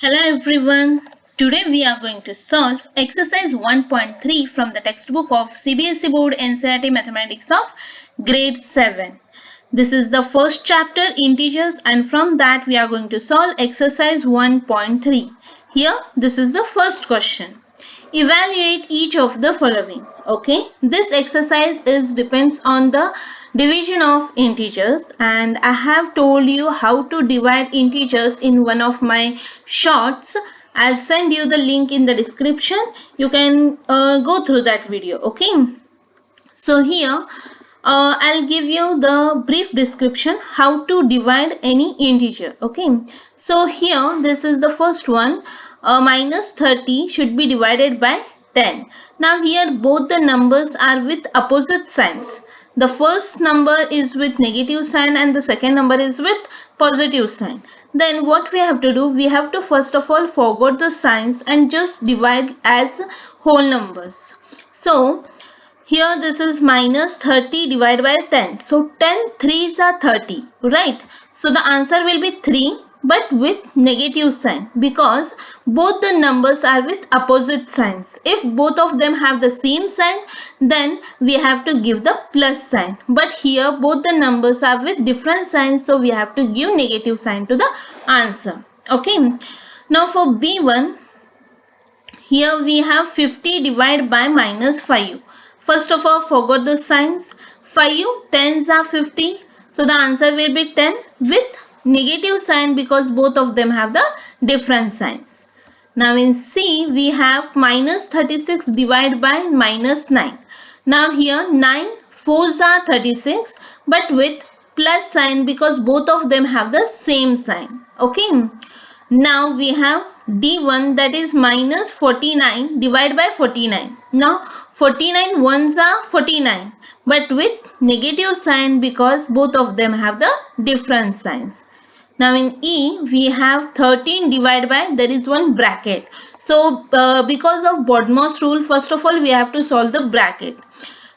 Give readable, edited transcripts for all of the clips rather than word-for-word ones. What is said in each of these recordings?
Hello everyone. Today we are going to solve exercise 1.3 from the textbook of CBSE Board NCERT Mathematics of grade 7. This is the first chapter, integers, and from that we are going to solve exercise 1.3. Here this is the first question. Evaluate each of the following. Okay, this exercise depends on the division of integers, and I have told you how to divide integers in one of my shorts. I'll send you the link in the description. You can go through that video. Okay, so here I'll give you the brief description how to divide any integer. Okay, so here this is the first one. Minus 30 should be divided by 10. Now here both the numbers are with opposite signs. The first number is with negative sign and the second number is with positive sign. Then what we have to do, we have to first of all forget the signs and just divide as whole numbers. So here this is minus 30 divided by 10. So 10 3s are 30, right? So the answer will be 3 but with negative sign because both the numbers are with opposite signs. If both of them have the same sign, then we have to give the plus sign. But here both the numbers are with different signs, so we have to give negative sign to the answer. Okay. Now for B1, here we have 50 divided by minus 5. First of all, forget the signs. 5 10s are 50. So the answer will be 10 with negative sign because both of them have the different signs. Now in C, we have minus 36 divided by minus 9. Now here 9 4s are 36 but with plus sign because both of them have the same sign. Okay. Now we have D1, that is minus 49 divided by 49. Now 49 ones are 49 but with negative sign because both of them have the different signs. Now in E, we have 13 divided by, there is one bracket. So because of Bodmer's rule, first of all we have to solve the bracket.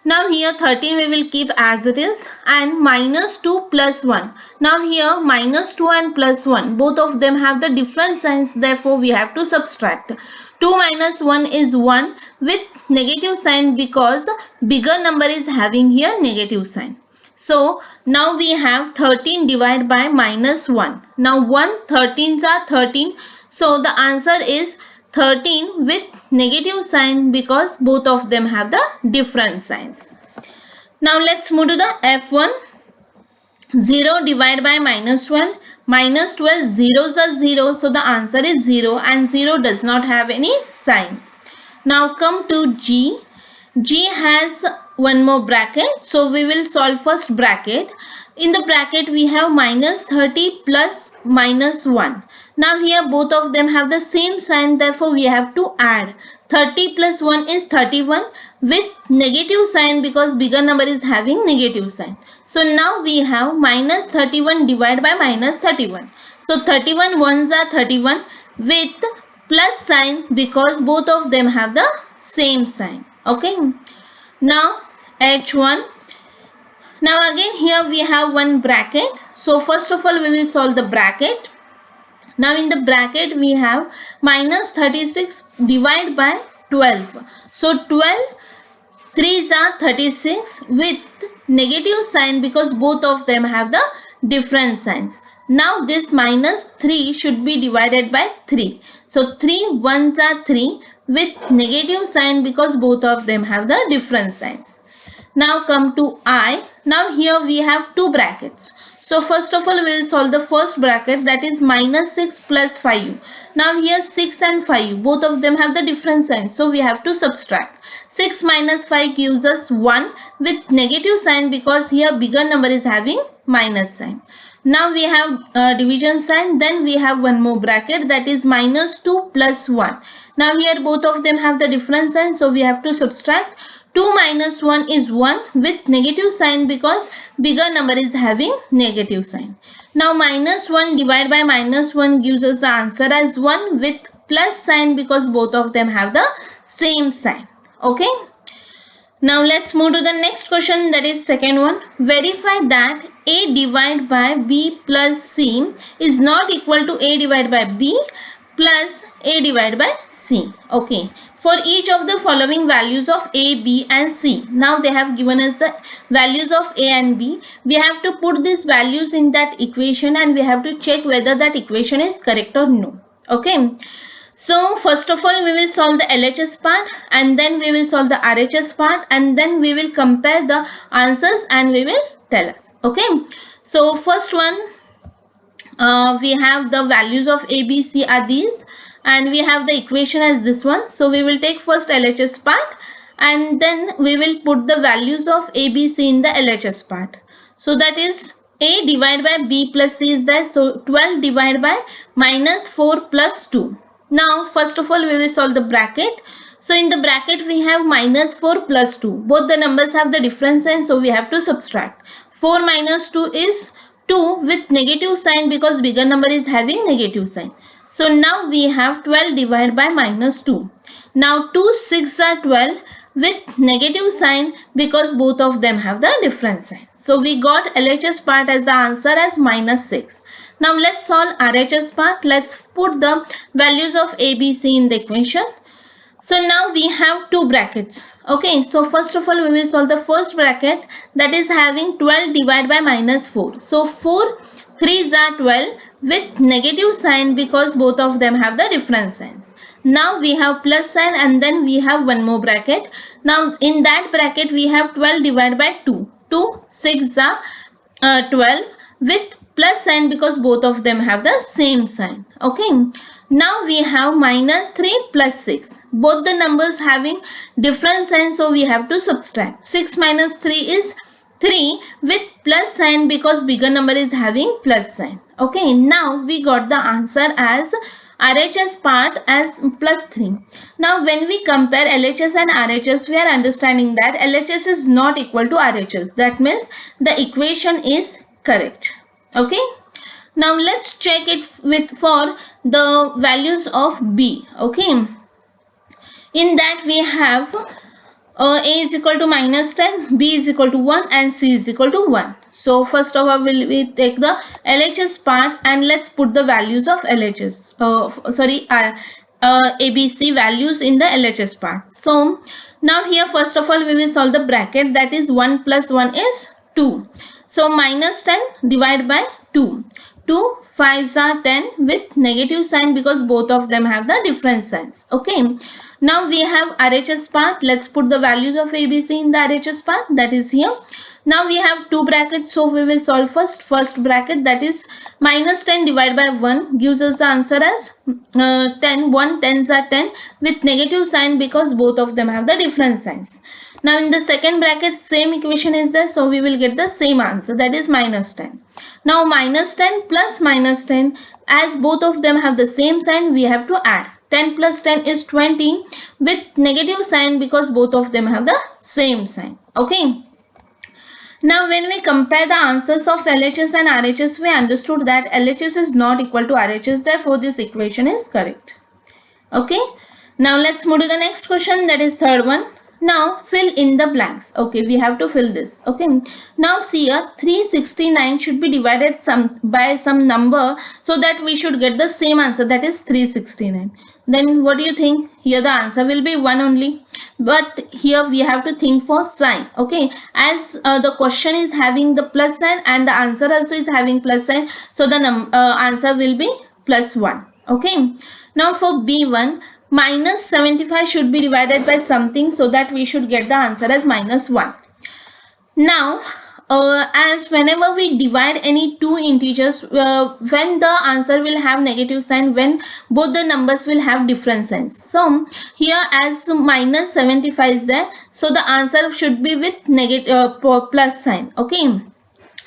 Now here 13 we will keep as it is and minus 2 plus 1. Now here minus 2 and plus 1, both of them have the different signs, therefore we have to subtract. 2 minus 1 is 1 with negative sign because bigger number is having here negative sign. So now we have 13 divided by minus 1. Now 1 13s are 13. So the answer is 13 with negative sign because both of them have the different signs. Now let's move to the F1. 0 divided by minus 12. Minus 12 zeros are 0. So the answer is 0 and 0 does not have any sign. Now come to G. G has one more bracket. So we will solve first bracket. In the bracket we have minus 30 plus minus 1. Now here both of them have the same sign, therefore we have to add. 30 plus 1 is 31 with negative sign because bigger number is having negative sign. So now we have minus 31 divided by minus 31. So 31 ones are 31 with plus sign because both of them have the same sign. Okay. Now H1. Now again here we have one bracket. So first of all we will solve the bracket. Now in the bracket we have minus 36 divided by 12. So 12 3s are 36 with negative sign because both of them have the different signs. Now this minus 3 should be divided by 3. So 3 1s are 3 with negative sign because both of them have the different signs. Now come to I. Now here we have two brackets. So first of all we will solve the first bracket, that is minus 6 plus 5. Now here 6 and 5 both of them have the different signs, so we have to subtract. 6 minus 5 gives us 1 with negative sign because here bigger number is having minus sign. Now we have division sign, then we have one more bracket, that is minus 2 plus 1. Now here both of them have the different sign, so we have to subtract. 2 minus 1 is 1 with negative sign because bigger number is having negative sign. Now minus 1 divided by minus 1 gives us the answer as 1 with plus sign because both of them have the same sign. Okay. Now let's move to the next question, that is second one. Verify that A divided by B plus C is not equal to A divided by B plus A divided by C. Okay. For each of the following values of A, B and C. Now they have given us the values of A and B. We have to put these values in that equation and we have to check whether that equation is correct or no. Okay. So first of all we will solve the LHS part and then we will solve the RHS part and then we will compare the answers and we will tell us. Okay. So first one, we have the values of A, B, C are these and we have the equation as this one. So we will take first LHS part and then we will put the values of A, B, C in the LHS part. So that is A divided by B plus C is there. So 12 divided by minus 4 plus 2. Now first of all we will solve the bracket. So in the bracket we have minus 4 plus 2. Both the numbers have the different sign, so we have to subtract. 4 minus 2 is 2 with negative sign because bigger number is having negative sign. So now we have 12 divided by minus 2. Now 2 6 are 12 with negative sign because both of them have the different sign. So we got LHS part as the answer as minus 6. Now let's solve RHS part. Let's put the values of A, B, C in the equation. So now we have two brackets. Okay, so first of all we will solve the first bracket, that is having 12 divided by minus 4. So 4 3s are 12 with negative sign because both of them have the different signs. Now we have plus sign and then we have one more bracket. Now in that bracket we have 12 divided by 2. 2 6 are 12 with plus sign because both of them have the same sign. Okay. Now we have minus 3 plus 6. Both the numbers having different signs, so we have to subtract. 6 minus 3 is 3 with plus sign because bigger number is having plus sign. Okay, now we got the answer as RHS part as plus 3. Now when we compare LHS and RHS, we are understanding that LHS is not equal to RHS. That means the equation is correct. Okay. Now let's check it for the values of B. Okay. In that we have A is equal to minus 10, B is equal to 1 and C is equal to 1. So first of all we take the LHS part and let's put the values of LHS. ABC values in the LHS part. So now here first of all we will solve the bracket, that is 1 plus 1 is 2. So minus 10 divided by 2. 2 5s are 10 with negative sign because both of them have the different signs. Okay. Now we have RHS part. Let's put the values of ABC in the RHS part, that is here. Now we have two brackets, so we will solve first bracket, that is minus 10 divided by 1 gives us the answer as 10. 1 10s are 10 with negative sign because both of them have the different signs. Now in the second bracket same equation is there, so we will get the same answer, that is minus 10. Now minus 10 plus minus 10, as both of them have the same sign, we have to add. 10 plus 10 is 20 with negative sign because both of them have the same sign. Okay. Now when we compare the answers of LHS and RHS, we understood that LHS is not equal to RHS, therefore this equation is correct. Okay. Now let's move to the next question, that is third one. Now fill in the blanks. Okay, we have to fill this. Okay. Now see here 369 should be divided by some number so that we should get the same answer, that is 369. Then what do you think? Here the answer will be 1 only. But here we have to think for sign. Okay. As the question is having the plus sign and the answer also is having plus sign. So the answer will be plus 1. Okay. Now for B1, minus 75 should be divided by something so that we should get the answer as minus 1. Now as whenever we divide any two integers, when the answer will have negative sign, when both the numbers will have different signs. So here as minus 75 is there, so the answer should be with negative plus sign. Okay.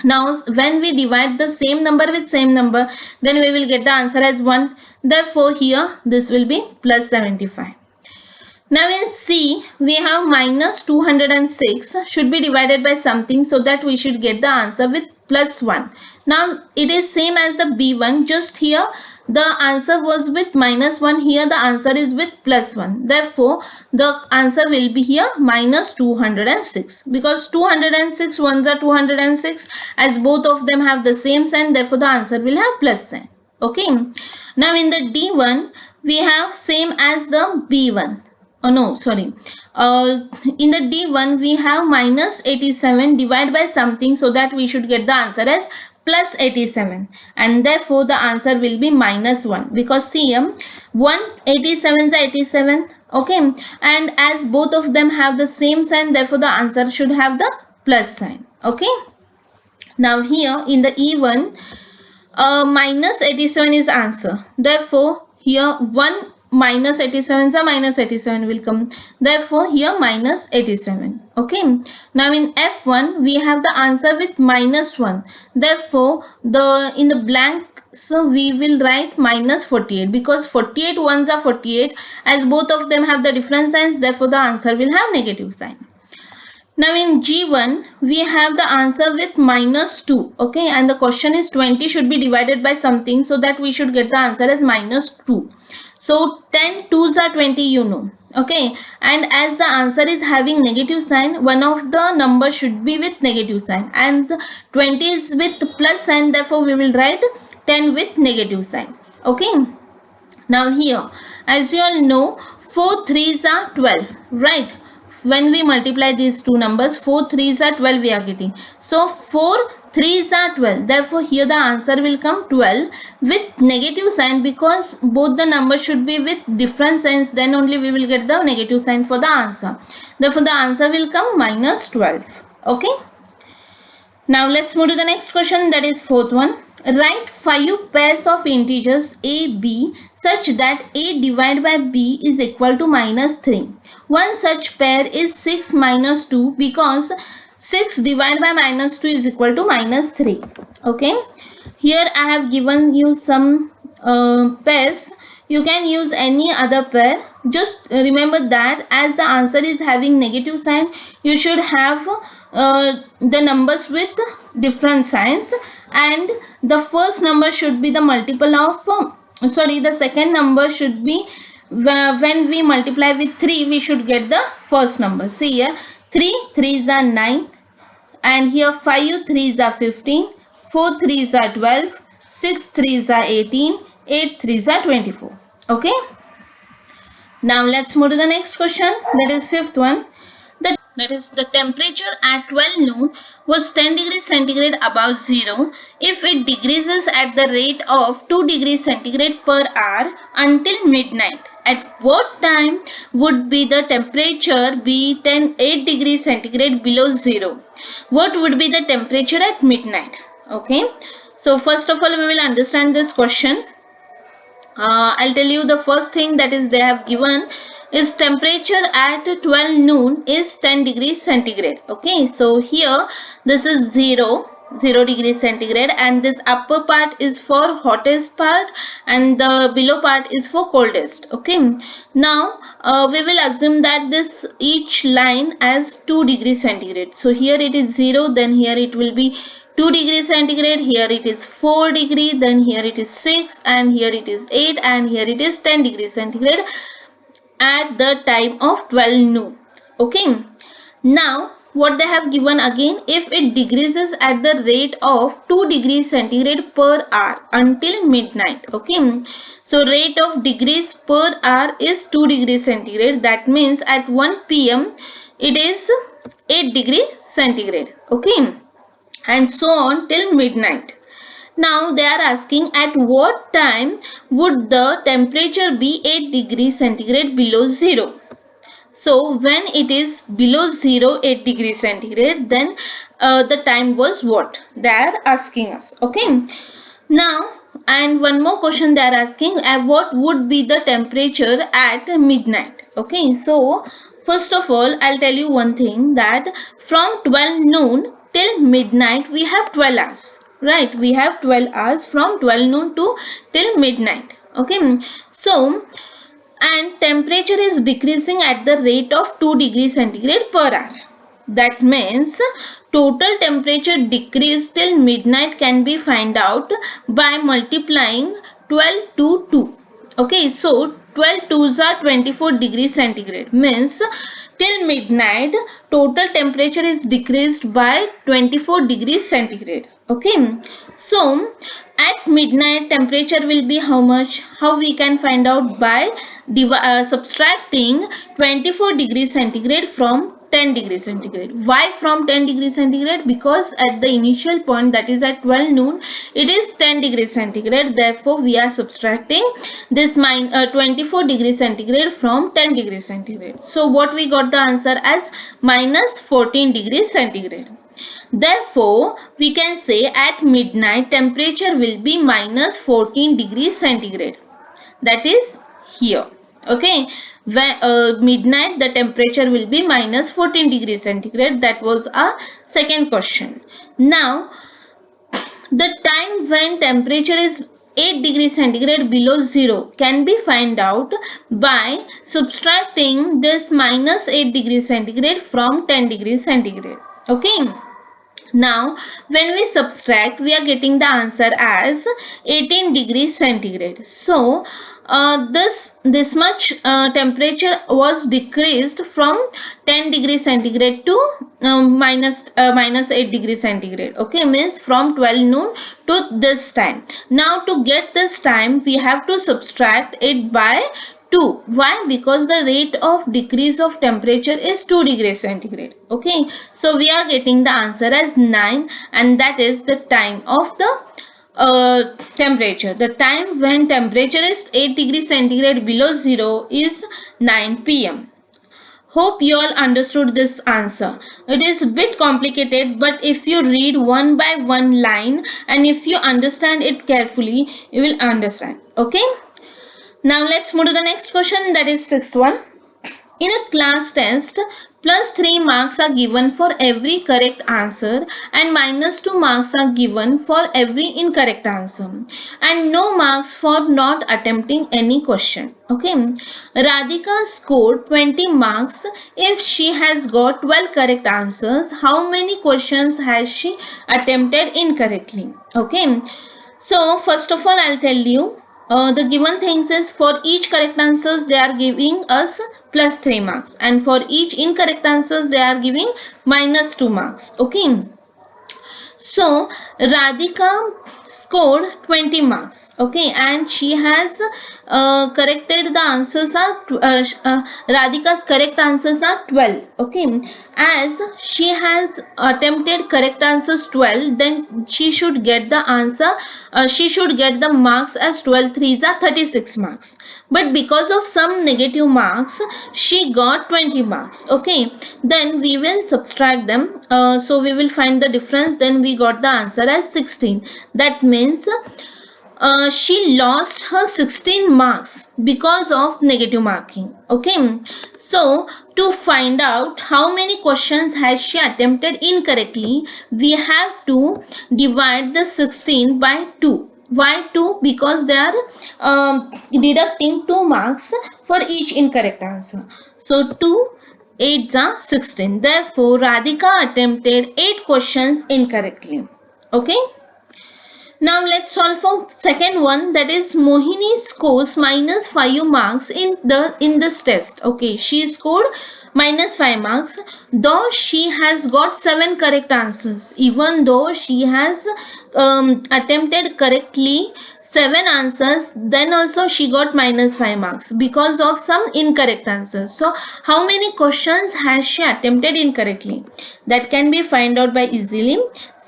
Now when we divide the same number with same number, then we will get the answer as 1. Therefore here this will be plus 75. Now in C we have minus 206 should be divided by something so that we should get the answer with plus 1. Now it is same as the B1, just here the answer was with minus 1, here the answer is with plus 1. Therefore the answer will be here minus 206 because 206 ones are 206, as both of them have the same sign, therefore the answer will have plus sign. Okay. Now in the D1, we have same as the B1. Oh no, sorry. In the D1 we have minus 87 divided by something, so that we should get the answer as plus 87, and therefore the answer will be minus 1, because see 187 is 87, okay, and as both of them have the same sign, therefore the answer should have the plus sign. Okay, now here in the E1, minus 87 is answer, therefore here 1 minus 87 so minus 87 will come, therefore here minus 87. Okay, now in F1 we have the answer with minus 1, therefore in the blank, so we will write minus 48, because 48 ones are 48, as both of them have the different signs, therefore the answer will have negative sign. Now in G1 we have the answer with minus 2, okay, and the question is 20 should be divided by something, so that we should get the answer as minus 2. So 10 2s are 20, you know, okay, and as the answer is having negative sign, one of the numbers should be with negative sign, and 20 is with plus sign, therefore we will write 10 with negative sign. Okay, now here, as you all know, 4 3s are 12, right? When we multiply these two numbers, 4 3s are 12 we are getting. So 4 3s are 12. Therefore here the answer will come 12 with negative sign, because both the numbers should be with different signs, then only we will get the negative sign for the answer. Therefore the answer will come minus 12. Okay. Now let's move to the next question, that is fourth one. Write 5 pairs of integers a, b such that a divided by b is equal to minus 3. One such pair is 6 minus 2, because 6 divided by minus 2 is equal to minus 3. Okay, here I have given you some pairs. You can use any other pair. Just remember that as the answer is having negative sign, you should have the numbers with different signs, and the first number should be the multiple of the second number should be, when we multiply with 3 we should get the first number. See here, 3 3s are 9, and here 5 3s are 15, 4 3s are 12, 6 3s are 18, 8 3s are 24. Okay, now let's move to the next question, that is fifth one. That is, the temperature at 12 noon was 10 degrees centigrade above zero if it decreases at the rate of 2 degrees centigrade per hour until midnight. At what time would be the temperature be 8 degrees centigrade below zero? What would be the temperature at midnight? Okay, so first of all we will understand this question. I'll tell you the first thing, that is they have given is temperature at 12 noon is 10 degrees centigrade. Okay, so here this is 0 degrees centigrade, and this upper part is for hottest part and the below part is for coldest. Okay, now we will assume that this each line as 2 degrees centigrade. So here it is 0, then here it will be 2 degrees centigrade, here it is 4 degree, then here it is 6, and here it is 8, and here it is 10 degrees centigrade at the time of 12 noon. Okay, now what they have given again, if it decreases at the rate of 2 degrees centigrade per hour until midnight. Okay, so rate of degrees per hour is 2 degrees centigrade, that means at 1 p.m. it is 8 degrees centigrade. Okay, and so on till midnight. Now they are asking at what time would the temperature be 8 degrees centigrade below zero. So when it is below 0, 8 degrees centigrade, then the time was what? They are asking us. Okay. Now, and one more question they are asking, what would be the temperature at midnight? Okay. So first of all, I'll tell you one thing, that from 12 noon till midnight we have 12 hours. Right, we have 12 hours from 12 noon to till midnight. Okay, so and temperature is decreasing at the rate of 2 degrees centigrade per hour. That means total temperature decrease till midnight can be find out by multiplying 12 to 2. Okay, so 12 2s are 24 degrees centigrade, means till midnight total temperature is decreased by 24 degrees centigrade. Okay, so at midnight temperature will be how much? How we can find out? By subtracting 24 degrees centigrade from 10 degrees centigrade. Why from 10 degrees centigrade? Because at the initial point, that is at 12 noon, it is 10 degrees centigrade. Therefore, we are subtracting this 24 degrees centigrade from 10 degrees centigrade. So what we got the answer as minus 14 degrees centigrade. Therefore, we can say at midnight temperature will be minus 14 degrees centigrade. That is here. Okay, when midnight the temperature will be minus 14 degrees centigrade. That was our second question. Now the time when temperature is 8 degrees centigrade below 0 can be find out by subtracting this minus 8 degrees centigrade from 10 degrees centigrade. Okay, now when we subtract, we are getting the answer as 18 degrees centigrade. So this much temperature was decreased from 10 degrees centigrade to minus 8 degrees centigrade. Okay, means from 12 noon to this time. Now to get this time, we have to subtract it by 2. Why? Because the rate of decrease of temperature is 2 degrees centigrade. Okay, so we are getting the answer as 9, and that is the time of the temperature. The time when temperature is 8 degrees centigrade below 0 is 9 p.m. Hope you all understood this answer. It is a bit complicated, but if you read one by one line and if you understand it carefully, you will understand. Okay. Now let's move to the next question, that is sixth one. In a class test, plus 3 marks are given for every correct answer and minus 2 marks are given for every incorrect answer and no marks for not attempting any question. Okay, Radhika scored 20 marks if she has got 12 correct answers. How many questions has she attempted incorrectly? Okay, so first of all I'll tell you. The given things is for each correct answers they are giving us plus 3 marks and for each incorrect answers they are giving minus 2 marks. Okay. So Radhika scored 20 marks. Okay, and she has corrected the answers are Radhika's correct answers are 12. Okay, as she has attempted correct answers 12, then she should get the answer. She should get the marks as 12 threes are 36 marks. But because of some negative marks, she got 20 marks. Okay, then we will subtract them. So we will find the difference. Then we got the answer as 16. That means she lost her 16 marks because of negative marking. Okay, so to find out how many questions has she attempted incorrectly, we have to divide the 16 by 2. Why 2? Because they are deducting 2 marks for each incorrect answer. So 2 8s are 16. Therefore, Radhika attempted 8 questions incorrectly. Okay. Now let's solve for second one, that is Mohini scores minus 5 marks in this test. Okay, she scored minus 5 marks though she has got 7 correct answers. Even though she has attempted correctly 7 answers, then also she got minus 5 marks because of some incorrect answers. So how many questions has she attempted incorrectly? That can be found out by easily.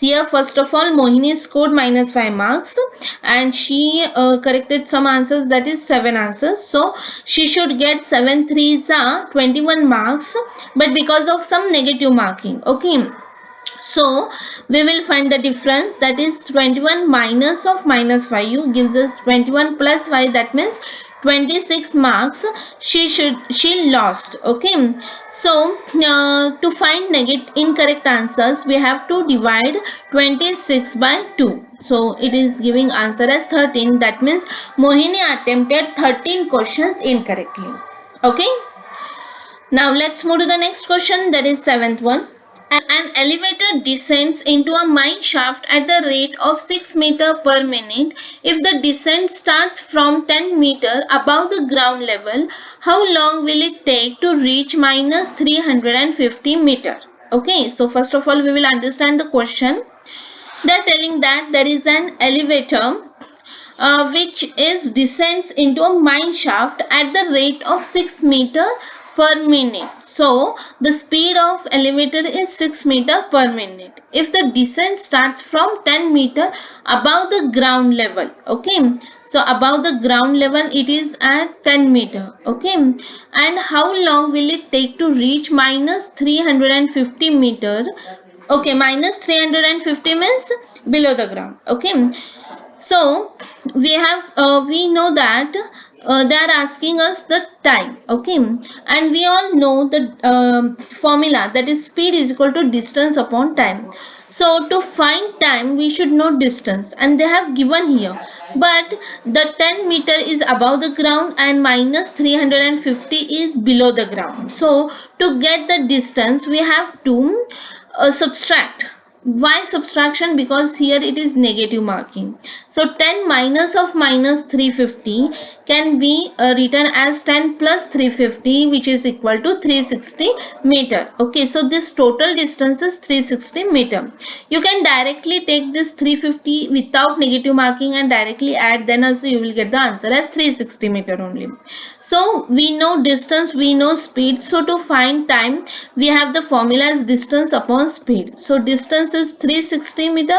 Here first of all Mohini scored minus 5 marks and she corrected some answers, that is 7 answers. So she should get 7 threes are 21 marks, but because of some negative marking. Okay, so we will find the difference, that is 21 minus of minus 5 gives us 21 plus 5, that means 26 marks she lost. Okay, so to find incorrect answers we have to divide 26 by 2. So it is giving answer as 13. That means Mohini attempted 13 questions incorrectly. Okay, now let's move to the next question, that is 7th one. An elevator descends into a mine shaft at the rate of 6 meters per minute. If the descent starts from 10 meters above the ground level, how long will it take to reach minus 350 meters? Okay, so first of all, we will understand the question. They are telling that there is an elevator which is descends into a mine shaft at the rate of 6 meters per minute. So the speed of elevator is 6 meters per minute. If the descent starts from 10 meters above the ground level, okay, so above the ground level it is at 10 meters, okay, and how long will it take to reach minus 350 meters? Okay, minus 350 means below the ground, okay. So we know that they are asking us the time, okay, and we all know the formula, that is speed is equal to distance upon time. So to find time we should know distance, and they have given here, but the 10 meter is above the ground and minus 350 is below the ground. So to get the distance we have to subtract. Why subtraction? Because here it is negative marking. So 10 minus of minus 350 can be written as 10 plus 350, which is equal to 360 meter. Okay, so this total distance is 360 meter. You can directly take this 350 without negative marking and directly add, then also you will get the answer as 360 meter only. So we know distance, we know speed. So to find time, we have the formula as distance upon speed. So distance is 360 meter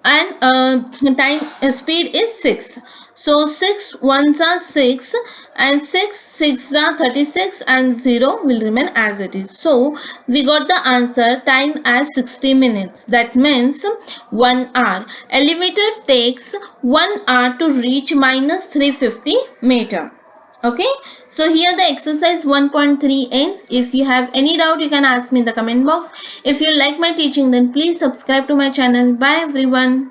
and speed is 6. So 6 ones are 6 and 6 are 36 and 0 will remain as it is. So we got the answer time as 60 minutes. That means 1 hour. Elevator takes 1 hour to reach minus 350 meter. Okay, so here the exercise 1.3 ends. If you have any doubt, you can ask me in the comment box. If you like my teaching, then please subscribe to my channel. Bye everyone.